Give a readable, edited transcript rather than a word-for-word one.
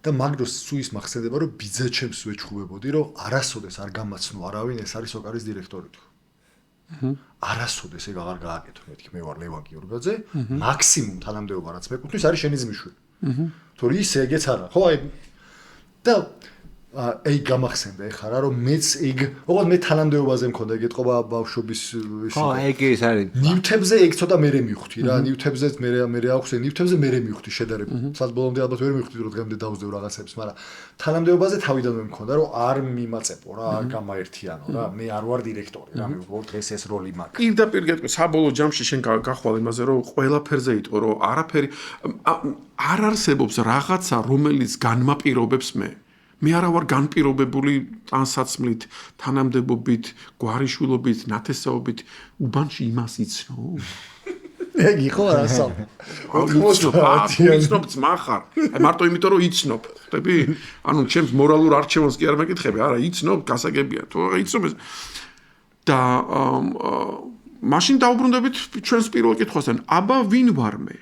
და მაგ დროს სულ ის მახსენდება რომ ბიძაჩემს ვეჩხუბებოდი რომ არასოდეს არ გამაცნო არავინ ეს არის ოკარის დირექტორი თუ არასოდეს ეგ აღარ გააკეთო მეთქი მე ვარ ლევან გიორგაძე მაქსიმუმ თანამდებობა რაც მეკუთვნის არის შენი ძმისშვილი თორე ის ეგეც არა ხო აი და აი გამახსენდა ეხლა რა რომ მეც ეგ ოღონდ მე თანამდებობაზე მქონდა ეგ ეთყობა ბავშვობის ის ხო ეგ ის არის ნივთებზე ეგ ცოტა მერე მივხვდი რა ნივთებზეც მერე აქვს ნივთებზე მერე მივხვდი შედარებით სადაც ბოლომდე ალბათ ვერ მივხვდი რომ დღემდე დავსდევ რაღაცებს მაგრამ თანამდებობაზე თავიდანვე მქონდა რომ არ მიმაწეპო რა არ გამაერთიანო რა მე არ ვარ დირექტორი რა მე ვარ დღეს ეს როლი მაქვს პირდაპირ გეტყვი საბოლოო ჯამში შენ გახვალ იმაზე რომ ყველაფერზე იტყო რომ არაფერი არ არსებობს რაღაცა რომელიც განმაპირობებს მე არა ვარ განპირობებული ტანსაცმლით, თანამდებობით, გვარიშვილობით, ნათესაობით, უბანში იმას იცნო. ეგ იყო რასავ. იცნობ ძმახარ. აი მარტო იმიტომ რომ იცნობ. ხტები? ანუ ჩემს მორალურ არჩევანს კი არ მეკითხები, არა, იცნობ, გასაგებია. თუ იცნობ ეს და მაშინ დაუბრუნდებით ჩვენს პირველ კითხვასთან. აბა ვინ ვარ მე?